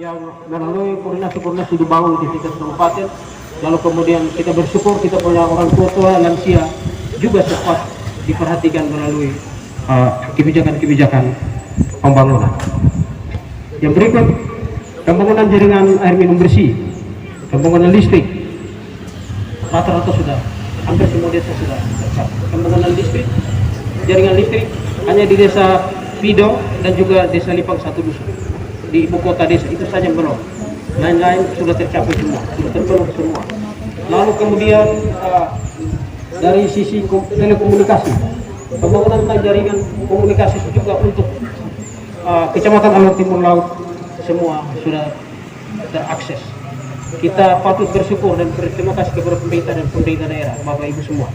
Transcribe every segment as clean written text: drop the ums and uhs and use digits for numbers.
yang melalui koordinasi dibangun di tingkat kabupaten. Lalu kemudian kita bersyukur kita punya orang tua lansia juga sempat diperhatikan melalui kebijakan-kebijakan pembangunan. Yang berikut, pembangunan jaringan air minum bersih, pembangunan listrik, rata-rata sudah, hampir semua desa sudah tercapai. Pembangunan listrik, jaringan listrik hanya di desa Pido dan juga desa Lipang satu dusun. Di ibu kota desa itu saja belum. Lain-lain sudah tercapai semua, sudah terpenuhi semua. Lalu kemudian dari sisi telekomunikasi, pembangunan jaringan komunikasi juga untuk Kecamatan Alor Timur Laut semua sudah terakses. Kita patut bersyukur dan berterima kasih kepada pemerintah dan pemerintah daerah, Bapak Ibu semua.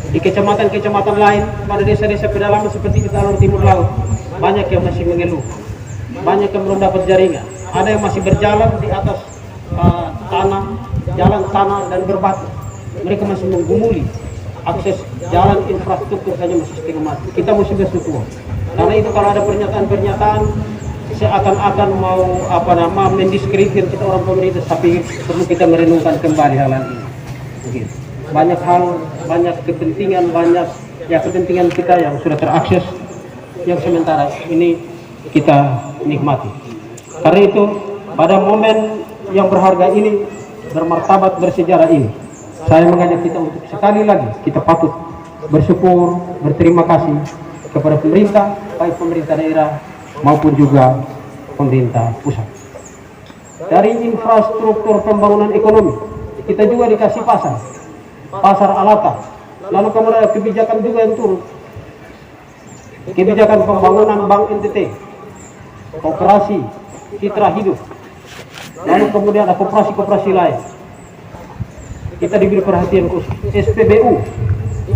Di kecamatan-kecamatan lain, pada desa-desa pedalaman seperti di Alor Timur Laut, banyak yang masih mengeluh, banyak yang belum dapat jaringan. Ada yang masih berjalan di atas jalan tanah dan berbatu. Mereka masih menggumuli akses jalan infrastruktur saja masih setengah mati. Kita mesti bersyukur. Karena itu kalau ada pernyataan-pernyataan seakan-akan mau mendiskreditkan kita orang pemerintah, tapi perlu kita merenungkan kembali hal ini. Begitu. Banyak hal, banyak kepentingan, kepentingan kita yang sudah terakses, yang sementara ini kita nikmati. Karena itu pada momen yang berharga ini, bermartabat, bersejarah ini, saya mengajak kita untuk sekali lagi kita patut bersyukur, berterima kasih kepada pemerintah, baik pemerintah daerah maupun juga pemerintah pusat. Dari infrastruktur pembangunan ekonomi, kita juga dikasih pasar alatan. Lalu kemudian ada kebijakan juga yang turun. Kebijakan pembangunan bank NTT, koperasi Citra Hidup. Lalu kemudian ada koperasi-koperasi lain. Kita diberi perhatian khusus. SPBU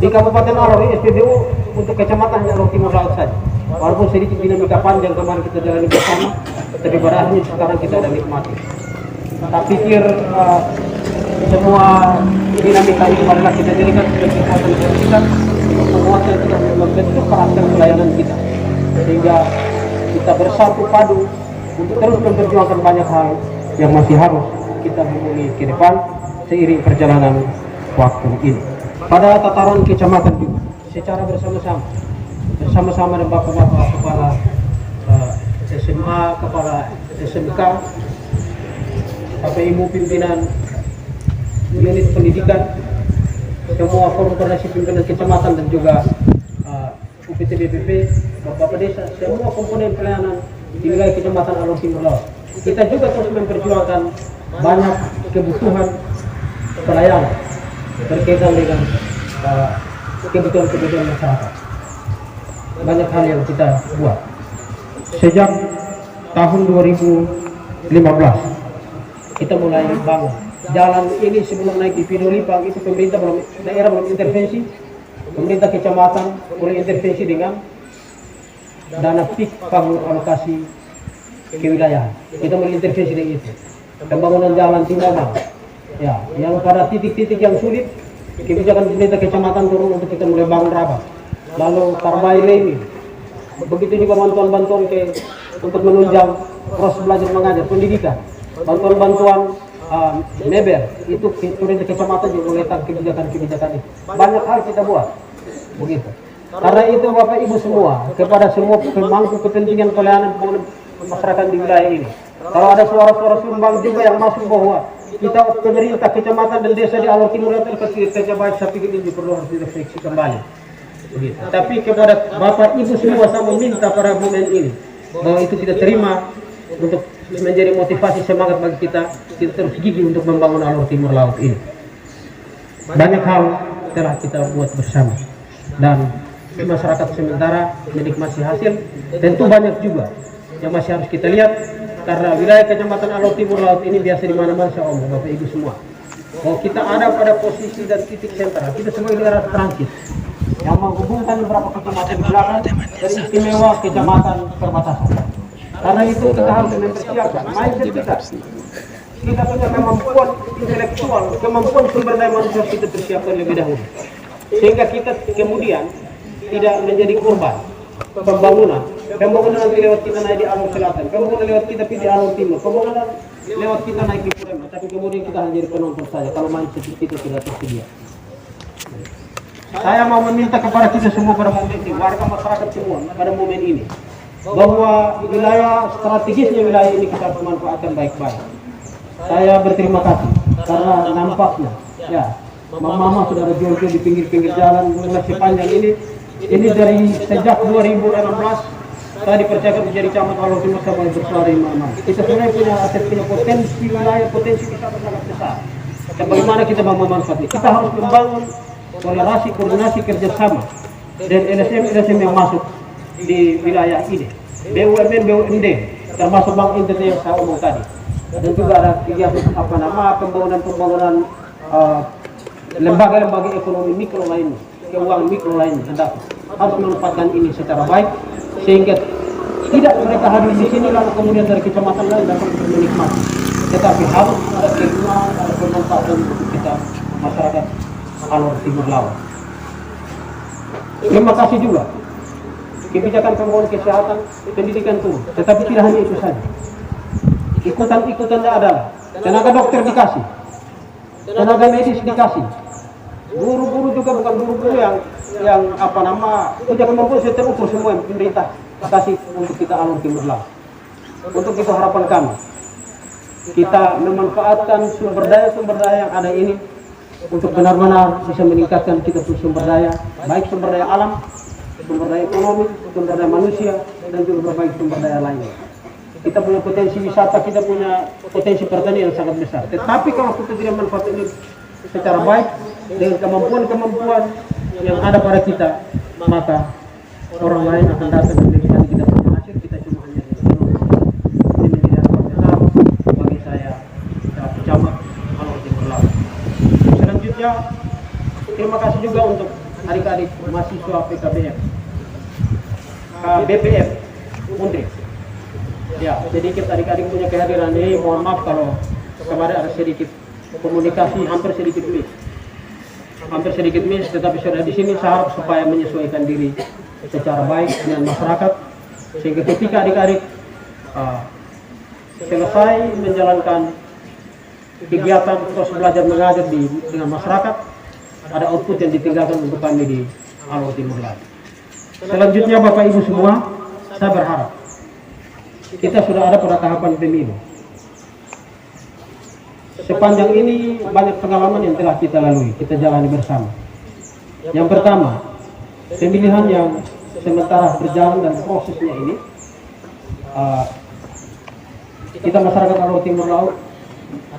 di Kabupaten Alor, SPBU untuk kecamatan Alor Timur Laut saja. Walaupun sedikit dinamika panjang kemarin kita jalani bersama, tapi pada akhirnya sekarang kita ada nikmati. Tak pikir semua dinamika itu adalah kita jadikan sebagai kekuatan kita, menguatkan kita membentuk karakter pelayanan kita, sehingga kita bersatu padu untuk terus memperjuangkan banyak hal yang masih harus kita mulai ke depan seiring perjalanan waktu ini. Pada tataran kecamatan juga, secara bersama-sama dengan bapak-bapak kepala SMA, kepala SMK, KPIMU pimpinan unit pendidikan, semua forum koordinasi pimpinan kecamatan dan juga UPT BPP, bapak desa, semua komponen pelayanan di wilayah kecamatan Alor Timur Laut. Kita juga terus memperjuangkan banyak kebutuhan pelayanan berkaitan dengan kebutuhan masyarakat. Banyak hal yang kita buat. Sejak tahun 2015 kita mulai bangun jalan ini. Sebelum naik di Pido Lipang itu daerah belum intervensi. Pemerintah kecamatan mulai intervensi dengan dana PIK Panggung Alokasi Kewilayahan. Kita mulai intervensi dengan itu. Pembangunan jalan Timbangan, ya, yang pada titik-titik yang sulit, kebijakan pemerintah kecamatan turun untuk kita mulai bangun rabat. Lalu Karbai Lemi, begitu juga bantuan-bantuan untuk menunjang proses belajar mengajar, pendidikan, bantuan-bantuan mebel, itu pemerintah kecamatan juga meletak kebijakan-kebijakan itu. Banyak hal kita buat, begitu. Karena itu Bapak Ibu semua, kepada semua pemangku kepentingan pelayanan masyarakat di wilayah ini, kalau ada suara-suara sumbang juga yang masuk bahwa kita pemerintah kecamatan dan desa di Alor Timur Laut kerja baik, saya pikir ini perlu harus direfleksi kembali. Begitu. Tapi kepada Bapak Ibu semua saya meminta pada momen ini bahwa itu kita terima untuk menjadi motivasi semangat bagi kita terus gigih untuk membangun Alor Timur Laut ini. Banyak hal telah kita buat bersama dan masyarakat sementara menikmati hasil. Tentu banyak juga yang masih harus kita lihat, karena wilayah kecamatan Alor Timur Laut ini biasa di mana-mana saya omong Bapak Ibu semua. Kalau kita ada pada posisi dan titik sentral, kita semua ini adalah transit yang menghubungkan beberapa kecamatan belakang dari istimewa kecamatan perbatasan. Karena itu kita harus mempersiapkan mindset kita. Kita punya kemampuan intelektual, kemampuan sumber daya manusia kita persiapkan lebih dahulu, sehingga kita kemudian tidak menjadi korban pembangunan pembangunan nanti lewat kita naik di Alor Selatan, pembangunan lewat kita di Alor Timur, pembangunan lewat kita naik di Purema, tapi kemudian kita hanya jadi penonton saja kalau main seperti itu tidak tersedia. Saya mau meminta kepada kita semua pada momen ini, warga masyarakat semua pada momen ini, bahwa wilayah strategisnya wilayah ini kita manfaatkan baik-baik. Saya berterima kasih karena nampaknya ya mama sudah ada jual-jual di pinggir-pinggir jalan mulai sepanjang ini dari sejak 2016 saya dipercayakan menjadi camat Alor Timur sama bersuara imam. Kita sebenarnya punya aset, punya potensi wilayah, potensi kita sangat besar. Dan bagaimana kita mau memanfaatkan? Kita harus membangun toleransi, koordinasi, kerjasama dan LSM yang masuk di wilayah ini. BUMN, BUMD, termasuk Bank Indonesia yang saya omong tadi. Dan juga ada kegiatan pembangunan lembaga-lembaga ekonomi mikro lainnya, keuangan mikro lainnya. Harus memanfaatkan ini secara baik sehingga tidak mereka hadir di sini lalu kemudian dari kecamatan lain dapat menikmati. Tetapi harus ada kegunaan, ada pemanfaatan untuk kita masyarakat Alor Timur Laut. Terima kasih juga kebijakan pembangunan kesehatan, pendidikan turun. Tetapi tidak hanya itu saja. Ikutan-ikutannya adalah tenaga dokter dikasih, tenaga medis dikasih, guru-guru juga bukan guru-guru yang punya kemampuan saya terukur semua yang pemerintah kasih untuk kita Alor Timur Laut. Untuk itu harapan kami, kita memanfaatkan sumber daya yang ada ini untuk benar-benar bisa meningkatkan kita sumber daya, baik sumber daya alam, sumber daya ekonomi, sumber daya manusia, dan juga berbagai sumber daya lainnya. Kita punya potensi wisata, kita punya potensi pertanian yang sangat besar. Tetapi kalau kita tidak manfaatkan ini secara baik dengan kemampuan-kemampuan yang ada pada kita, maka orang lain akan datang dan melihat kita punya hasil, kita cuma hanya ini menjadi harapan besar bagi saya pejabat Alor Timur Laut. Selanjutnya, terima kasih juga untuk adik-adik mahasiswa PKBM, BPM, Undri. Ya, sedikit adik-adik punya kehadiran ini, mohon maaf kalau kemarin ada sedikit komunikasi, hampir sedikit miss, tetapi sudah di sini saya harap supaya menyesuaikan diri secara baik dengan masyarakat, sehingga ketika adik-adik selesai menjalankan kegiatan proses belajar mengajar dengan masyarakat, ada output yang ditinggalkan untuk kami di Alor Timur Laut. Selanjutnya Bapak Ibu semua, saya berharap kita sudah ada pada tahapan pemilu. Sepanjang ini banyak pengalaman yang telah kita lalui, kita jalani bersama. Yang pertama, pemilihan yang sementara berjalan dan prosesnya ini, kita masyarakat Alor Timur Laut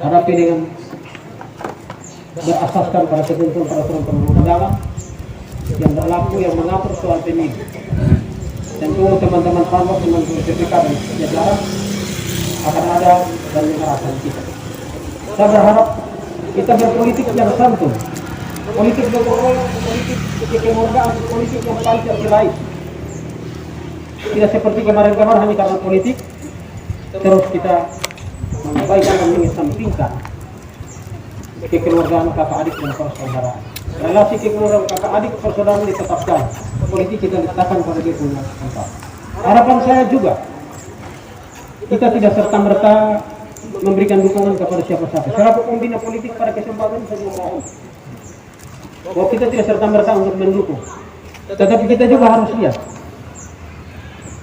hadapi dengan berasaskan pada ketentuan peraturan perundang-undangan yang berlaku yang mengatur soal pemilu. Tentu teman-teman panwas, teman-teman PPK dan jajaran akan ada dan mengarahkan kita. Saya berharap kita berpolitik yang santun, politik bergotong, politik kekeluargaan, politik yang Pancasila. Tidak seperti kemarin-kemarin hanya karena politik terus kita mengabaikan dan mengesampingkan kekeluargaan kakak adik dan persaudaraan. Relasi kekeluargaan kakak adik persaudaraan ditetapkan, politik kita letakkan pada dia punya tempat. Harapan saya juga kita tidak serta-merta memberikan dukungan kepada siapa-siapa. Siapa pembina politik pada kesempatan saya mohon bahwa kita tidak serta-merta untuk mendukung, tetapi kita juga harus lihat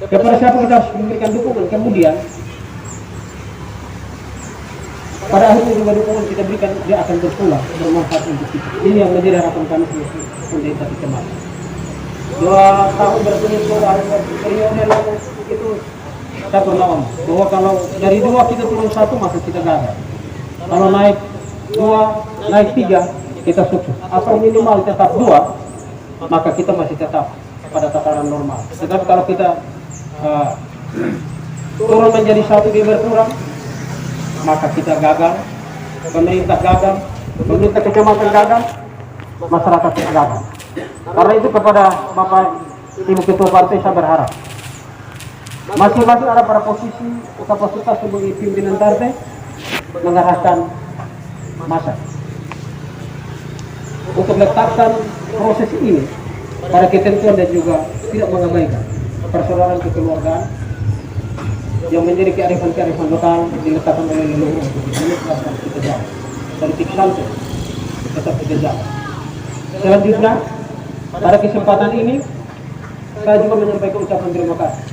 kepada siapa kita harus memberikan dukungan. Kemudian pada akhirnya juga dukungan kita berikan dia akan berpulang bermanfaat untuk kita. Ini yang menjadi harapan kami untuk tadi kemarin. 2 tahun periode lalu itu saya pernah ngomong bahwa kalau dari 2 kita turun 1 maka kita gagal. Kalau naik 2, naik 3 kita sukses. Atau minimal tetap 2 maka kita masih tetap pada tataran normal. Tetapi kalau kita turun menjadi 1 dia berkurang, maka kita gagal, pemerintah gagal, pemerintah kecamatan gagal, masyarakat gagal. Karena itu kepada Bapak Ibu Ketua Partai saya berharap masing-masing ada pada posisi kapasitas sebagai pimpinan partai mengarahkan masa untuk letakkan proses ini pada ketentuan dan juga tidak mengabaikan persaudaraan kekeluargaan yang menjadi kearifan-kearifan lokal diletakkan oleh leluhur untuk dijelaskan kita jauh. Politik santai tetap kita jauh. Selanjutnya, pada kesempatan ini saya juga menyampaikan ucapan terima kasih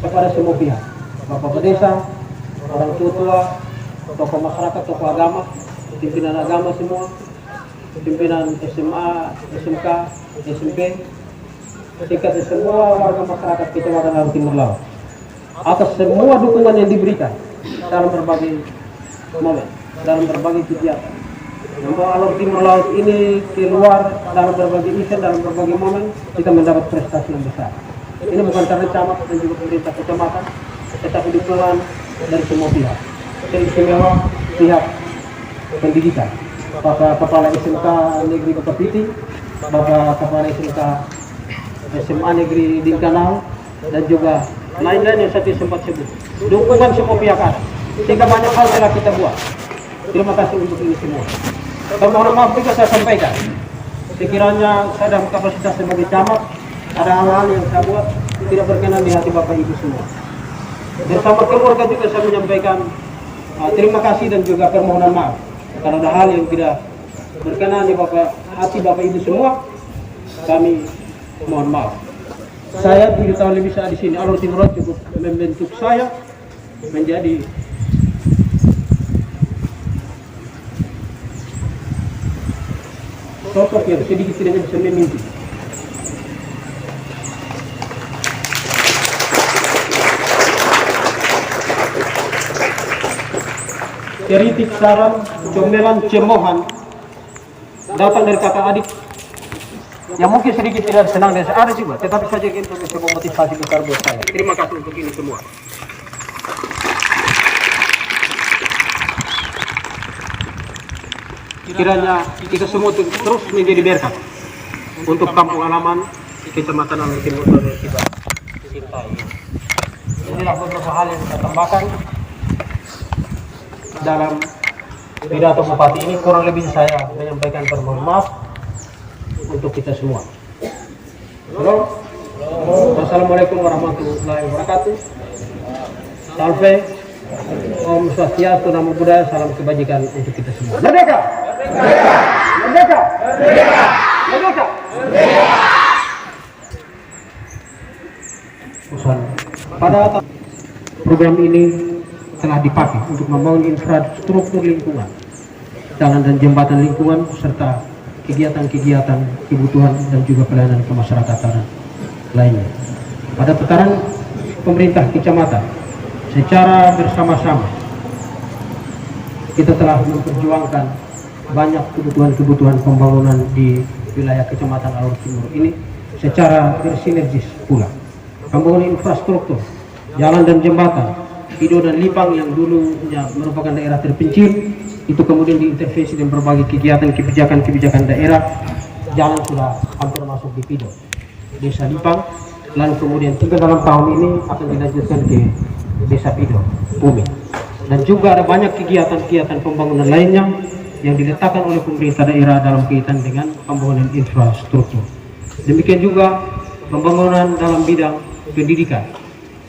kepada semua pihak, Bapak Desa, orang tua, tokoh masyarakat, tokoh agama, pimpinan agama semua, pimpinan SMA, SMK, SMP, tingkat semua warga masyarakat Kecamatan Alor Timur Laut atas semua dukungan yang diberikan dalam berbagai momen, dalam berbagai kegiatan. Membawa Alor Timur Laut ini keluar dalam berbagai event, dalam berbagai momen, kita mendapat prestasi yang besar. Ini bukan karena camat dan juga pemerintah kecamatan, tetapi dukungan dari semua pihak. Teristimewa pihak pendidikan, Bapak Kepala SMK Negeri Bapapiti, Bapak Kepala SMK SMA Negeri Dingkanal, dan juga lain-lain yang saya sempat sebut. Dukungan semua pihak ada, sehingga banyak hal telah kita buat. Terima kasih untuk ini semua. Permohonan maaf juga saya sampaikan. Sekiranya saya dalam kapasitas sebagai camat, ada hal-hal yang saya buat tidak berkenan di hati Bapak Ibu semua. Bersama keluarga juga saya menyampaikan terima kasih dan juga permohonan maaf. Kalau ada hal yang tidak berkenan di hati Bapak Ibu semua, kami mohon maaf. Saya 7 tahun lebih saya di sini. Alor Timur Laut cukup membentuk saya menjadi sosok yang sedikit tidak bisa memimpin. Kritik, saran, comelan, cemohan datang dari kakak adik yang mungkin sedikit tidak senang dan ada juga, tetapi saja untuk sebuah motivasi besar buat saya. Terima kasih untuk ini semua. Kiranya kita semua terus menjadi berkat untuk kampung halaman Kecamatan Alor Timur Laut kita cintai. Inilah beberapa hal yang saya tambahkan dalam pidato Bupati ini. Kurang lebih saya menyampaikan permohonan maaf untuk kita semua. Halo. Wassalamualaikum warahmatullahi wabarakatuh. Salve. Om Swastiastu, Namo Buddhaya, salam kebajikan untuk kita semua. Merdeka! Merdeka! Merdeka! Merdeka! Merdeka! Pada program ini telah dipakai untuk membangun infrastruktur lingkungan, jalan dan jembatan lingkungan, serta kegiatan-kegiatan kebutuhan dan juga pelayanan kemasyarakatan lainnya. Pada tataran pemerintah kecamatan, secara bersama-sama kita telah memperjuangkan banyak kebutuhan-kebutuhan pembangunan di wilayah Kecamatan Alor Timur ini secara bersinergis pula. Pembangunan infrastruktur, jalan dan jembatan, Pido dan Lipang yang dulunya merupakan daerah terpencil, itu kemudian diintervensi dengan berbagai kegiatan kebijakan daerah. Jalan sudah hampir masuk di Pido, Desa Lipang, lalu kemudian juga dalam tahun ini akan dilanjutkan ke Desa Pido, Bumi. Dan juga ada banyak kegiatan-kegiatan pembangunan lainnya yang diletakkan oleh pemerintah daerah dalam kaitan dengan pembangunan infrastruktur. Demikian juga pembangunan dalam bidang pendidikan.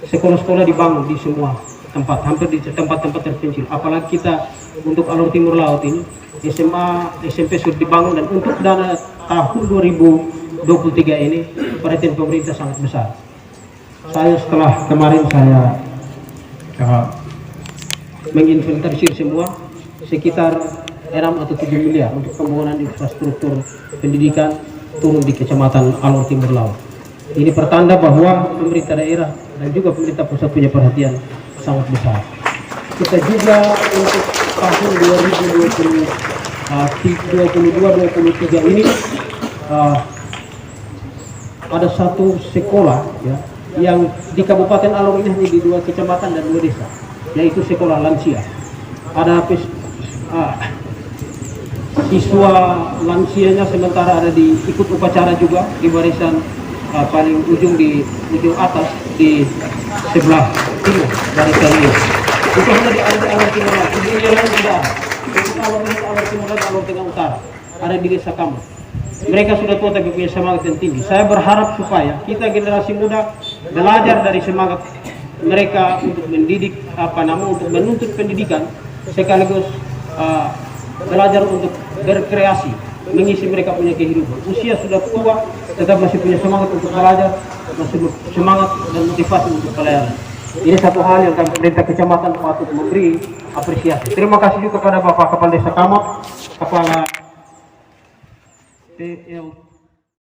Sekolah-sekolah dibangun di semua tempat, hampir di tempat-tempat terpencil. Apalagi kita untuk Alor Timur Laut ini, SMA, SMP sudah dibangun, dan untuk dana tahun 2023 ini perhatian pemerintah sangat besar. Saya setelah kemarin saya menginventarisir semua, sekitar 6 atau 7 miliar untuk pembangunan infrastruktur pendidikan turun di Kecamatan Alor Timur Laut. Ini pertanda bahwa pemerintah daerah dan juga pemerintah pusat punya perhatian sangat besar. Kita juga untuk tahun 2022-2023 ini ada satu sekolah ya, yang di Kabupaten Alor ini hanya di 2 kecamatan dan 2 desa, yaitu sekolah lansia. Ada siswa lansianya sementara ada di ikut upacara juga di barisan paling ujung, di ujung atas di sebelah timur barisan ini. Itu hanya di Alor Timur Laut. Di wilayah lain tidak ada. Untuk Alor Timur Laut, Alor Tengah Utara ada di Desa Kamu. mereka sudah tua tapi punya semangat yang tinggi. Saya berharap supaya kita generasi muda belajar dari semangat mereka untuk mendidik untuk menuntut pendidikan sekaligus belajar untuk berkreasi, mengisi mereka punya kehidupan. Usia sudah tua tetap masih punya semangat untuk belajar, masih semangat dan motivasi untuk pelayanan. Ini satu hal yang pemerintah kecamatan patut memberi apresiasi. Terima kasih juga kepada Bapak Kepala Desa Kamak, Kepala PL